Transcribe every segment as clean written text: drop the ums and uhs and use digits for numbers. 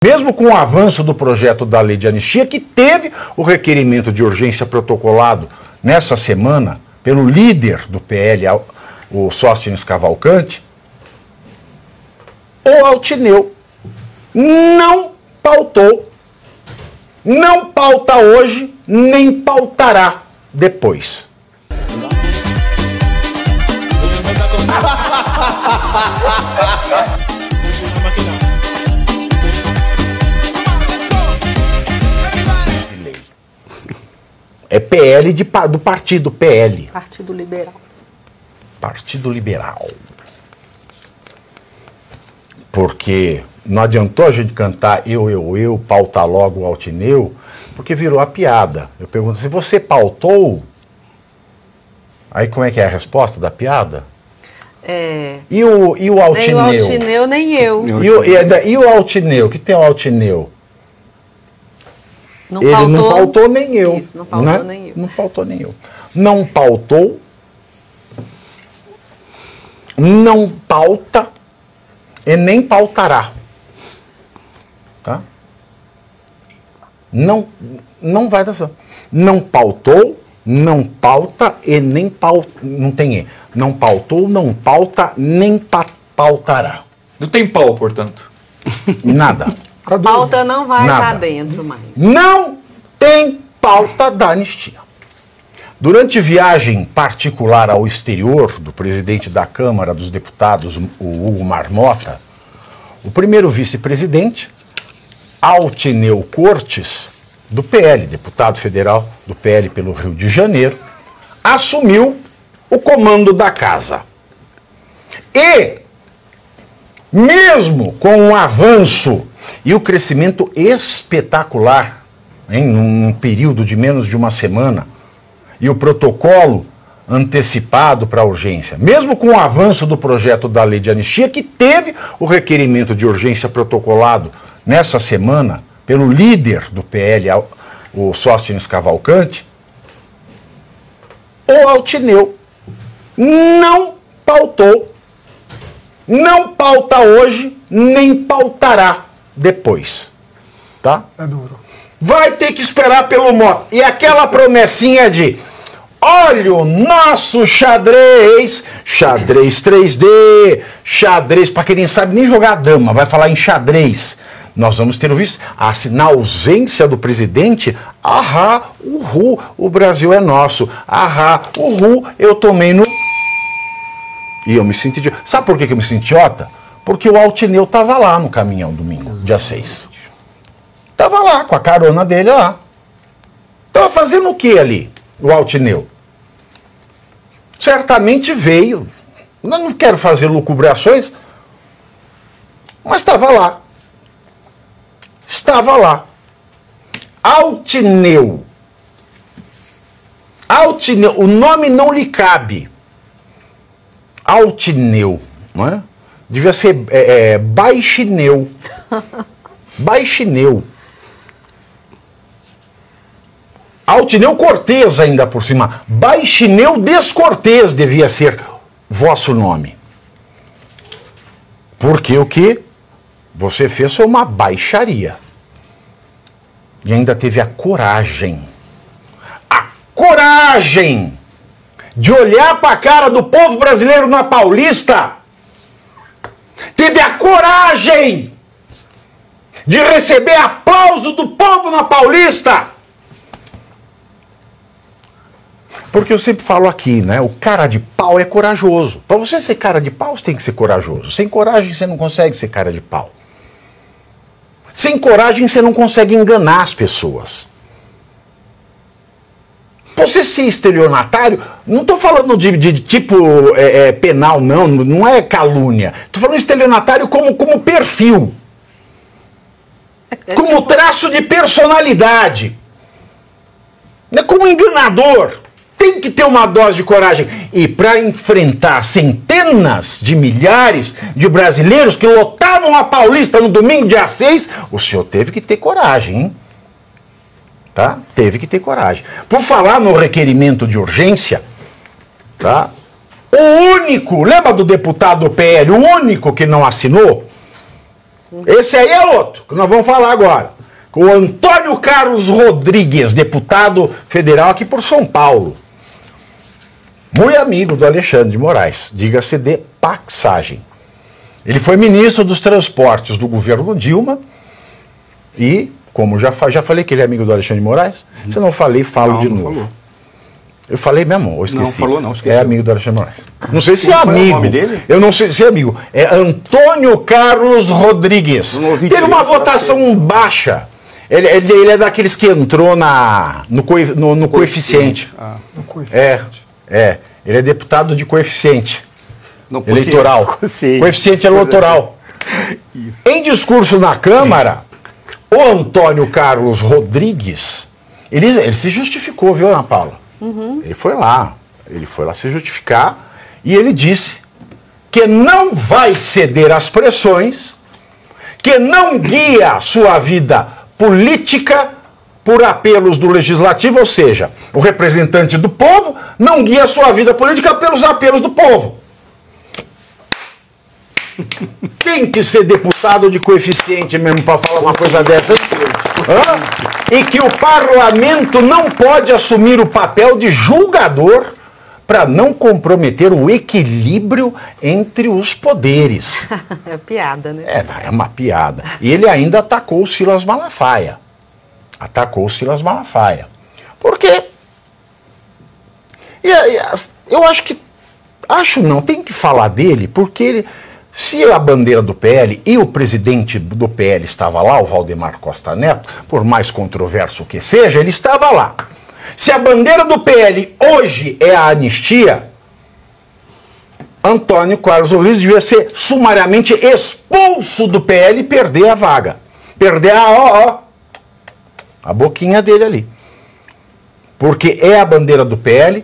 mesmo com o avanço do projeto da lei de anistia, que teve o requerimento de urgência protocolado nessa semana pelo líder do PL, o Sóstenes Cavalcante, o Altineu não pautou, não pauta hoje, nem pautará depois. É PL do partido PL. Partido Liberal. Partido Liberal. Porque não adiantou a gente cantar eu, pauta logo o Altineu, porque virou a piada. Eu pergunto, se você pautou, aí como é que é a resposta da piada? E o Altineu? Nem o Altineu, nem eu. E o Altineu? Que tem o Altineu? Não Ele pautou, não pautou nem eu. Isso, não pautou, né? Nem eu. Não pautou nem eu. Não pautou, não pauta e nem pautará. Tá? Não vai dar certo. Não pautou, não pauta e nem pauta. Não tem E. Não pautou, não pauta, nem pautará. Não tem pau, portanto. Nada. A pauta não vai estar dentro mais. Não tem pauta da anistia. Durante viagem particular ao exterior do presidente da Câmara dos Deputados, o Hugo Marmota, o primeiro vice-presidente, Altineu Cortes, do PL, deputado federal do PL pelo Rio de Janeiro, assumiu o comando da casa. E, mesmo com o avanço e o crescimento espetacular, num período de menos de uma semana, e o protocolo antecipado para a urgência, mesmo com o avanço do projeto da lei de anistia, que teve o requerimento de urgência protocolado nessa semana pelo líder do PL, o Sóstenes Cavalcante, o Altineu não pautou, não pauta hoje, nem pautará depois. Tá? É duro. Vai ter que esperar pelo Mota. E aquela promessinha de: olha o nosso xadrez, xadrez 3D, xadrez, para quem nem sabe nem jogar dama, vai falar em xadrez. Nós vamos ter visto, na ausência do presidente, uhul, o Brasil é nosso, uhul, eu tomei no... E eu me senti idiota. Sabe por que eu me senti idiota? Porque o Altineu estava lá no caminhão domingo, dia 6. Estava lá, com a carona dele lá. Estava fazendo o que ali, o Altineu? Certamente veio, eu não quero fazer lucubrações, mas estava lá. Estava lá. Altineu. Altineu, o nome não lhe cabe. Altineu, não é? Devia ser Baixineu. Baixineu. Altineu Cortês ainda por cima. Baixineu Descortês devia ser vosso nome. Porque o que você fez foi uma baixaria. E ainda teve a coragem de olhar para a cara do povo brasileiro na Paulista. Teve a coragem de receber aplauso do povo na Paulista. Porque eu sempre falo aqui, né? O cara de pau é corajoso. Para você ser cara de pau, você tem que ser corajoso. Sem coragem, você não consegue ser cara de pau. Sem coragem, você não consegue enganar as pessoas. Você ser estelionatário, não estou falando de tipo penal, não é calúnia. Estou falando estelionatário como perfil. Como traço de personalidade. Não é como enganador. Tem que ter uma dose de coragem. E para enfrentar centenas de milhares de brasileiros que lotavam a Paulista no domingo, dia 6, o senhor teve que ter coragem, hein? Tá? Teve que ter coragem. Por falar no requerimento de urgência, tá? O único, lembra do deputado PL, o único que não assinou? Esse aí é outro, que nós vamos falar agora. O Antônio Carlos Rodrigues, deputado federal aqui por São Paulo. Muito amigo do Alexandre de Moraes, diga-se de passagem. Ele foi ministro dos transportes do governo Dilma e, como já falei que ele é amigo do Alexandre de Moraes, se eu não falei, falo de novo. Falou. Eu falei mesmo, eu esqueci. Não, falou não, esqueci. É amigo do Alexandre de Moraes. Não sei se é amigo. O nome dele? Eu não sei se é amigo. É Antônio Carlos Rodrigues. Teve uma votação baixa. Ele é daqueles que entrou no coeficiente. No coeficiente. Ele é deputado de coeficiente. Não, eleitoral. Coeficiente eleitoral. Isso. Em discurso na Câmara, o Antônio Carlos Rodrigues, ele se justificou, viu, Ana Paula? Ele foi lá se justificar e ele disse que não vai ceder às pressões, que não guia sua vida política por apelos do legislativo, ou seja, o representante do povo não guia sua vida política pelos apelos do povo. Tem que ser deputado de coeficiente mesmo para falar uma coisa dessa. E que o parlamento não pode assumir o papel de julgador para não comprometer o equilíbrio entre os poderes. É piada, né? É uma piada. E ele ainda atacou o Silas Malafaia. Por quê? Eu acho que... tem que falar dele, porque ele... Se a bandeira do PL e o presidente do PL estava lá, o Valdemar Costa Neto, por mais controverso que seja, ele estava lá. Se a bandeira do PL hoje é a anistia, Antônio Carlos Rodrigues devia ser sumariamente expulso do PL e perder a vaga. Perder a boquinha dele ali. Porque é a bandeira do PL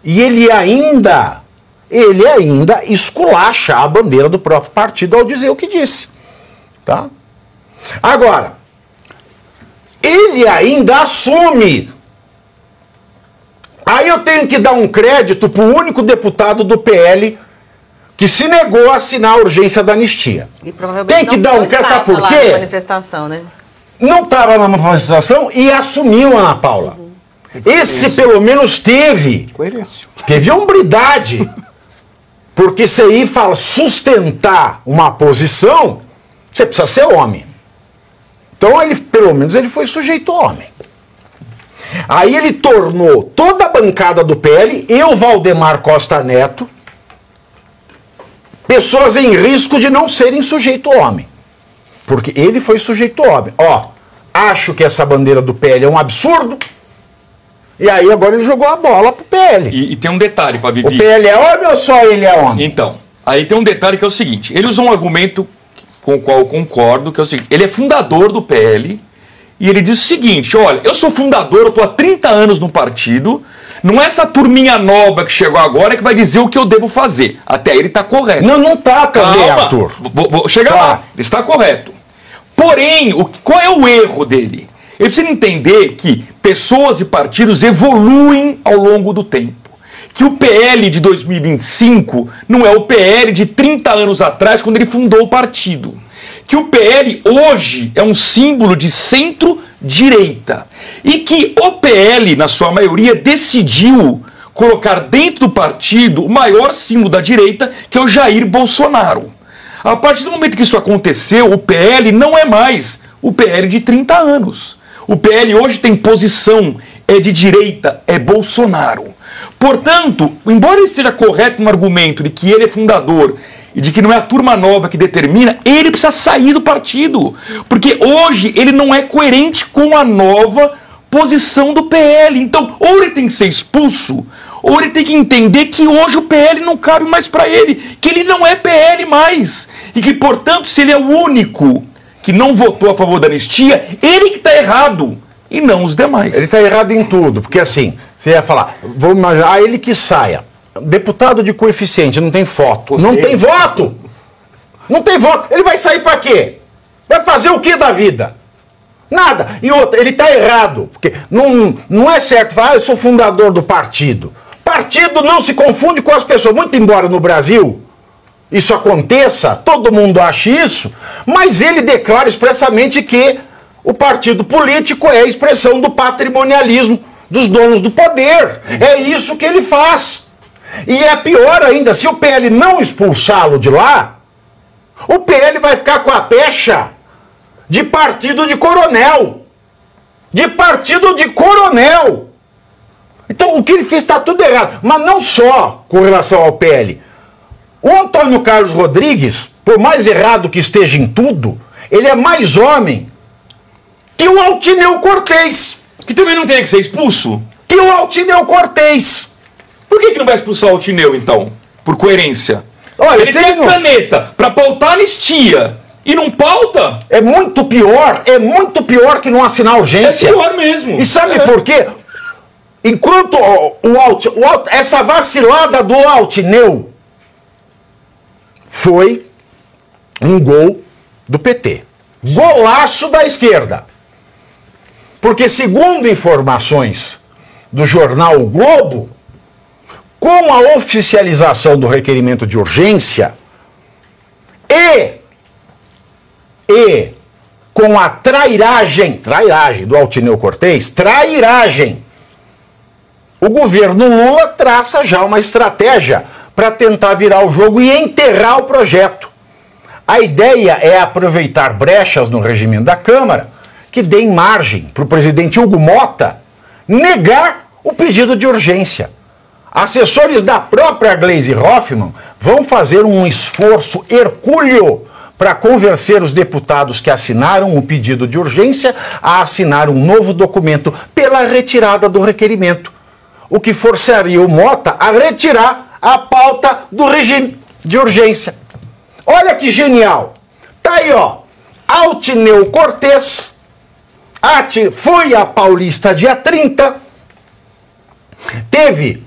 e ele ainda esculacha a bandeira do próprio partido ao dizer o que disse. Tá? Agora, ele ainda assume. Aí eu tenho que dar um crédito para o único deputado do PL que se negou a assinar a urgência da anistia. E provavelmente tem que dar um crédito, sabe por quê? Na manifestação, né? Não estava na manifestação e assumiu, Ana Paula. Esse pelo menos teve hombridade. Porque isso aí fala, sustentar uma posição, você precisa ser homem. Então, pelo menos, ele foi sujeito homem. Aí ele tornou toda a bancada do PL e o Valdemar Costa Neto pessoas em risco de não serem sujeito homem. Porque ele foi sujeito homem. Acho que essa bandeira do PL é um absurdo. E aí agora ele jogou a bola pro PL. E tem um detalhe, Pabibi. O PL é homem ou só ele é homem? Então, aí tem um detalhe que é o seguinte. Ele usou um argumento com o qual eu concordo, que é o seguinte. Ele é fundador do PL e ele diz o seguinte, olha, eu sou fundador, eu tô há 30 anos no partido, não é essa turminha nova que chegou agora que vai dizer o que eu devo fazer. Até ele tá correto. Não tá também, Arthur. Vou chegar lá. Ele está correto. Porém, qual é o erro dele? Ele precisa entender que pessoas e partidos evoluem ao longo do tempo. Que o PL de 2025 não é o PL de 30 anos atrás, quando ele fundou o partido. Que o PL hoje é um símbolo de centro-direita. E que o PL, na sua maioria, decidiu colocar dentro do partido o maior símbolo da direita, que é o Jair Bolsonaro. A partir do momento que isso aconteceu, o PL não é mais o PL de 30 anos. O PL hoje tem posição, é de direita, é Bolsonaro. Portanto, embora ele esteja correto no argumento de que ele é fundador e de que não é a turma nova que determina, ele precisa sair do partido. Porque hoje ele não é coerente com a nova posição do PL. Então, ou ele tem que ser expulso, ou ele tem que entender que hoje o PL não cabe mais para ele, que ele não é PL mais. E que, portanto, se ele é o único que não votou a favor da anistia, ele que está errado, e não os demais. Ele está errado em tudo, porque assim, você ia falar, vamos imaginar, ele que saia, deputado de coeficiente, não tem foto, não tem voto, não tem voto, ele vai sair para quê? Vai fazer o que da vida? Nada. E outra, ele está errado, porque não é certo falar, eu sou fundador do partido. Partido não se confunde com as pessoas, muito embora no Brasil isso aconteça, todo mundo acha isso, mas ele declara expressamente que o partido político é a expressão do patrimonialismo dos donos do poder. É isso que ele faz. E é pior ainda, se o PL não expulsá-lo de lá, o PL vai ficar com a pecha de partido de coronel. De partido de coronel. Então o que ele fez está tudo errado. Mas não só com relação ao PL. O Antônio Carlos Rodrigues, por mais errado que esteja em tudo, ele é mais homem que o Altineu Cortez. Que também não tem que ser expulso. Que o Altineu Cortez. Por que não vai expulsar o Altineu, então? Por coerência. Olha, ele tem caneta para pautar anistia e não pauta? É muito pior que não assinar urgência. É pior mesmo. E sabe por quê? Enquanto essa vacilada do Altineu foi um gol do PT. Golaço da esquerda. Porque, segundo informações do jornal O Globo, com a oficialização do requerimento de urgência e com a trairagem do Altineu Cortez, o governo Lula traça já uma estratégia para tentar virar o jogo e enterrar o projeto. A ideia é aproveitar brechas no regimento da Câmara que deem margem para o presidente Hugo Mota negar o pedido de urgência. Assessores da própria Gleisi Hoffmann vão fazer um esforço hercúleo para convencer os deputados que assinaram o pedido de urgência a assinar um novo documento pela retirada do requerimento, o que forçaria o Mota a retirar a pauta do regime de urgência. Olha que genial! Tá aí, ó. Altineu Cortez foi a Paulista dia 30, teve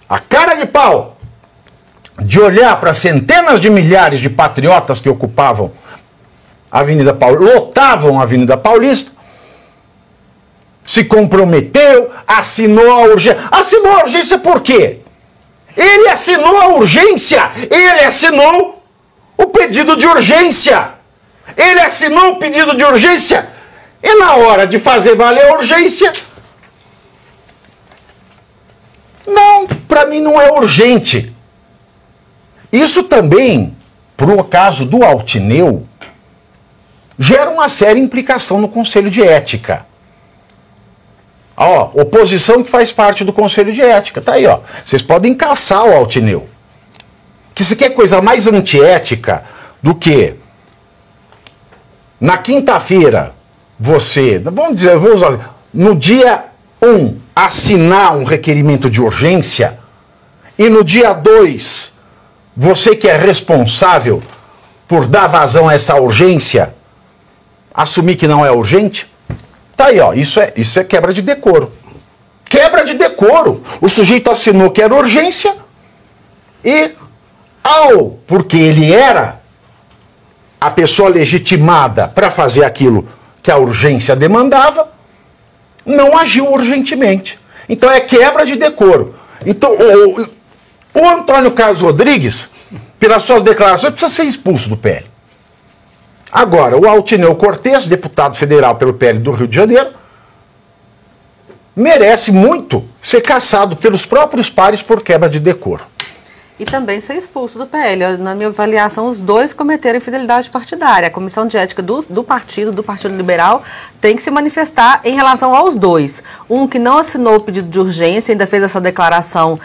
a cara de pau de olhar para centenas de milhares de patriotas que ocupavam a Avenida Paulista, lotavam a Avenida Paulista, se comprometeu, assinou a urgência. Assinou a urgência por quê? Ele assinou a urgência, ele assinou o pedido de urgência. Ele assinou o pedido de urgência e na hora de fazer valer a urgência, não, para mim não é urgente. Isso também, pro caso do Altineu, gera uma séria implicação no Conselho de Ética. Ó, oposição que faz parte do Conselho de Ética, tá aí, ó. Vocês podem caçar o Altineu. Que se quer coisa mais antiética do que na quinta-feira você, vamos dizer, vou usar, no dia 1 assinar um requerimento de urgência e no dia 2 você que é responsável por dar vazão a essa urgência assumir que não é urgente? Tá aí, ó, isso é quebra de decoro. Quebra de decoro. O sujeito assinou que era urgência e, porque ele era a pessoa legitimada para fazer aquilo que a urgência demandava, não agiu urgentemente. Então é quebra de decoro. Então o Antônio Carlos Rodrigues, pelas suas declarações, precisa ser expulso do PL. Agora, o Altineu Cortez, deputado federal pelo PL do Rio de Janeiro, merece muito ser cassado pelos próprios pares por quebra de decoro. E também ser expulso do PL. Na minha avaliação, os dois cometeram infidelidade partidária. A Comissão de Ética do Partido Liberal, tem que se manifestar em relação aos dois. Um que não assinou o pedido de urgência, ainda fez essa declaração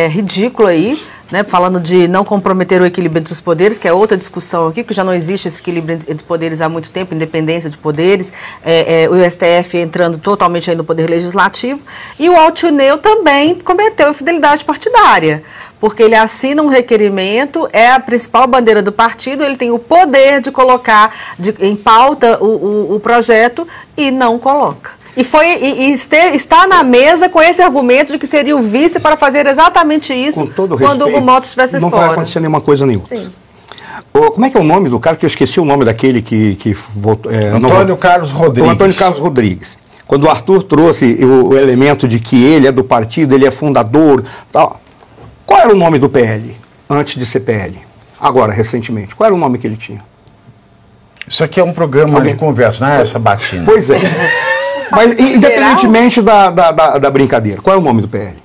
ridícula aí, né, falando de não comprometer o equilíbrio entre os poderes, que é outra discussão aqui, porque já não existe esse equilíbrio entre poderes há muito tempo, independência de poderes, o STF entrando totalmente aí no poder legislativo, e o Altineu também cometeu infidelidade partidária, porque ele assina um requerimento, é a principal bandeira do partido, ele tem o poder de colocar em pauta o projeto e não coloca. E está na mesa com esse argumento de que seria o vice para fazer exatamente isso quando o Hugo Mota estivesse fora. Não vai acontecer nenhuma coisa nenhuma. Sim. Como é que é o nome do cara, que eu esqueci o nome daquele que votou? Antônio Carlos Rodrigues. O Antônio Carlos Rodrigues. Quando o Arthur trouxe o elemento de que ele é do partido, ele é fundador, tal. Qual era o nome do PL antes de ser PL? agora, recentemente. Qual era o nome que ele tinha? Isso aqui é um programa de conversa, não é essa batina. Pois é. Mas, independentemente da brincadeira, qual é o nome do PL?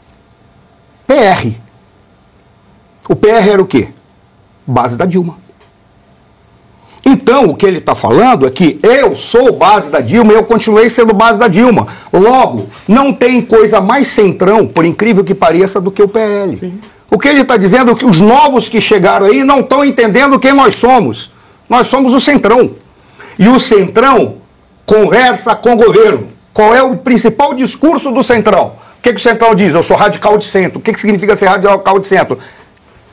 PR. O PR era o quê? Base da Dilma. Então, o que ele está falando é que eu sou base da Dilma e eu continuei sendo base da Dilma. Logo, não tem coisa mais centrão, por incrível que pareça, do que o PL. Sim. O que ele está dizendo é que os novos que chegaram aí não estão entendendo quem nós somos. Nós somos o centrão. E o centrão conversa com o governo. Qual é o principal discurso do centrão? O que o centrão diz? Eu sou radical de centro. O que significa ser radical de centro?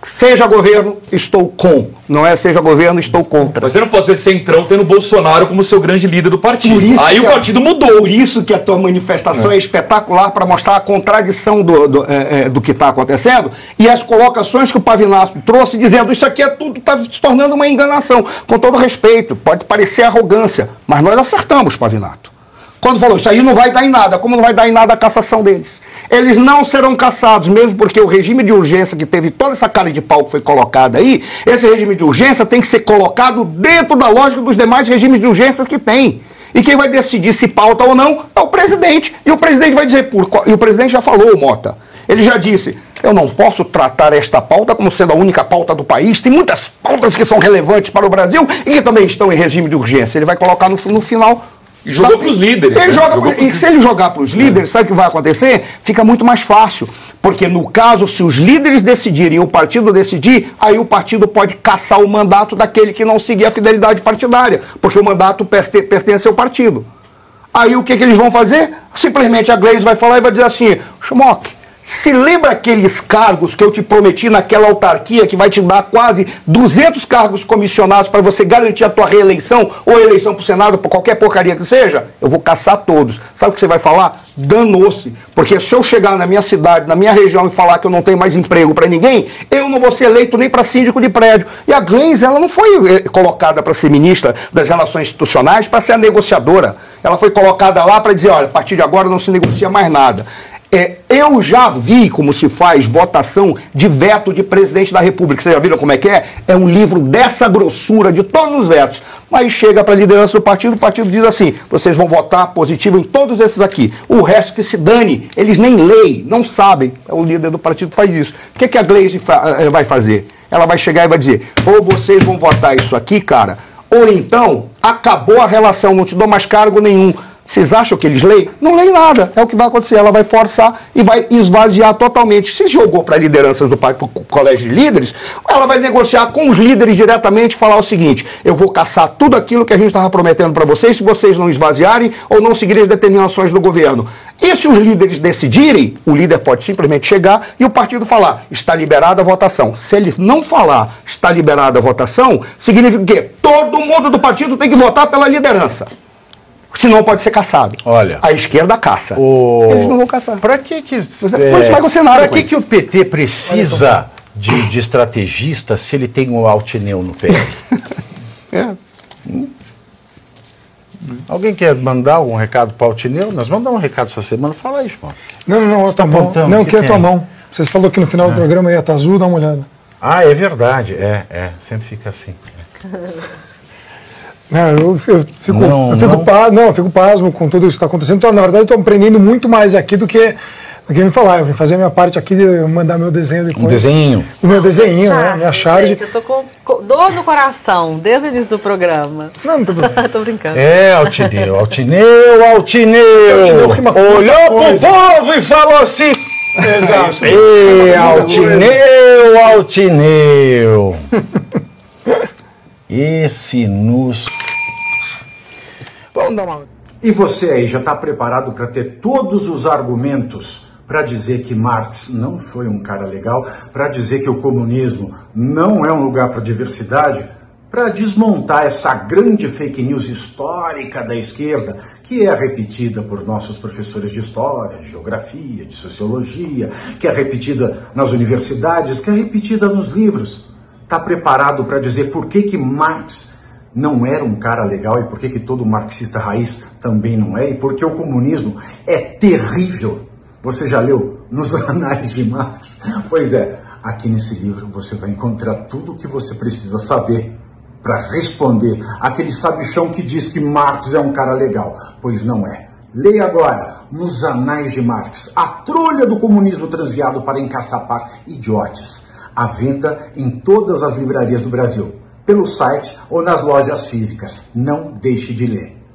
Seja governo, estou com. Não é seja governo, estou contra. Mas você não pode ser centrão tendo Bolsonaro como seu grande líder do partido. Aí o partido mudou. Por isso que a tua manifestação é espetacular para mostrar a contradição do que está acontecendo e as colocações que o Pavinato trouxe dizendo isso aqui é tudo, está se tornando uma enganação. Com todo respeito, pode parecer arrogância, mas nós acertamos, Pavinato. Quando falou isso aí não vai dar em nada, como não vai dar em nada a cassação deles? Eles não serão cassados, mesmo porque o regime de urgência que teve toda essa cara de pau que foi colocada aí, esse regime de urgência tem que ser colocado dentro da lógica dos demais regimes de urgência que tem. E quem vai decidir se pauta ou não é o presidente. E o presidente vai dizer, e o presidente já falou, Mota, ele já disse, eu não posso tratar esta pauta como sendo a única pauta do país, tem muitas pautas que são relevantes para o Brasil e que também estão em regime de urgência. Ele vai colocar no final... E jogou para os líderes. E se ele jogar para os líderes, sabe o que vai acontecer? Fica muito mais fácil. Porque no caso, se os líderes decidirem e o partido decidir, aí o partido pode caçar o mandato daquele que não seguir a fidelidade partidária. Porque o mandato pertence ao partido. Aí o que eles vão fazer? Simplesmente a Gleisi vai falar e vai dizer assim, Schmock, se lembra aqueles cargos que eu te prometi naquela autarquia que vai te dar quase 200 cargos comissionados para você garantir a tua reeleição ou eleição para o Senado, por qualquer porcaria que seja? Eu vou caçar todos. Sabe o que você vai falar? Danou-se. Porque se eu chegar na minha cidade, na minha região e falar que eu não tenho mais emprego para ninguém, eu não vou ser eleito nem para síndico de prédio. E a Gleisi, ela não foi colocada para ser ministra das Relações Institucionais, para ser a negociadora. Ela foi colocada lá para dizer, olha, a partir de agora não se negocia mais nada. Eu já vi como se faz votação de veto de presidente da República. Vocês já viram como é que é? É um livro dessa grossura, de todos os vetos. Mas chega para a liderança do partido, o partido diz assim, vocês vão votar positivo em todos esses aqui. O resto que se dane, eles nem leem, não sabem. O líder do partido faz isso. O que a Gleisi vai fazer? Ela vai chegar e vai dizer, ou vocês vão votar isso aqui, cara, ou então acabou a relação, não te dou mais cargo nenhum. Vocês acham que eles leem? Não leem nada. É o que vai acontecer. Ela vai forçar e vai esvaziar totalmente. Se jogou para lideranças do colégio de líderes, ela vai negociar com os líderes diretamente e falar o seguinte, eu vou caçar tudo aquilo que a gente estava prometendo para vocês, se vocês não esvaziarem ou não seguirem as determinações do governo. E se os líderes decidirem, o líder pode simplesmente chegar e o partido falar, está liberada a votação. Se ele não falar, está liberada a votação, significa que todo mundo do partido tem que votar pela liderança. Senão pode ser caçado. Olha, a esquerda caça. Eles não vão caçar. Para que o PT precisa de estrategista se ele tem um Altineu no pé? Alguém quer mandar um recado para o Altineu? Nós vamos dar um recado essa semana. Fala aí, irmão. Não, você está apontando. Não, que é a tua mão. Vocês falaram que no final do programa ia estar azul, dá uma olhada. Ah, é verdade. Sempre fica assim. Eu fico pasmo com tudo isso que está acontecendo. Então, na verdade, eu estou aprendendo muito mais aqui do que me falar. Eu vim fazer a minha parte aqui de mandar meu desenho depois. Um desenho? O meu desenho, né? Minha charge. Gente, eu tô com dor no coração desde o início do programa. Não tô brincando. Tô brincando. Altineu. Olhou pro povo e falou assim. Exato. Altineu. Esse nos... Vamos dar uma... E você aí, já está preparado para ter todos os argumentos para dizer que Marx não foi um cara legal, para dizer que o comunismo não é um lugar para diversidade, para desmontar essa grande fake news histórica da esquerda, que é repetida por nossos professores de história, de geografia, de sociologia, que é repetida nas universidades, que é repetida nos livros. Está preparado para dizer por que Marx não era um cara legal e por que todo marxista raiz também não é, e porque o comunismo é terrível. Você já leu nos anais de Marx? Pois é, Aqui nesse livro você vai encontrar tudo o que você precisa saber para responder aquele sabichão que diz que Marx é um cara legal, pois não é. Leia agora, nos Anais de Marx, a trolha do comunismo transviado para encaçapar idiotes. À venda em todas as livrarias do Brasil, pelo site ou nas lojas físicas. Não deixe de ler.